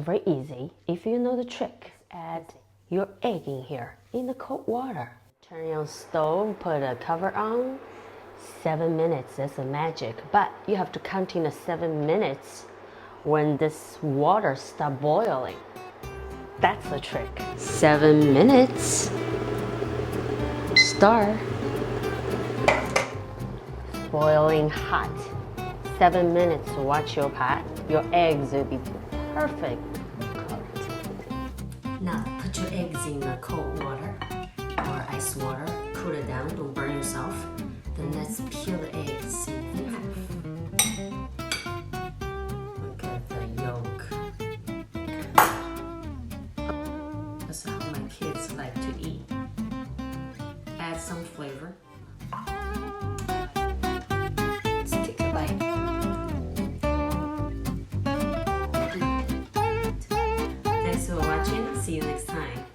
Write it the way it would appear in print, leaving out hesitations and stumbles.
very easy if you know the trick. Add your egg in here in the cold water. Turn on stove, put a cover on. 7 minutes, that's the magic. But you have to count in the 7 minutes when this water start boiling. That's the trick. 7 minutes. Start. Boiling hot. 7 minutes. Watch your pot. Your eggs will be perfect cooked. Now put your eggs in the cold water or ice water. Cool it down. Don't burn yourself. Then let's peel the egg.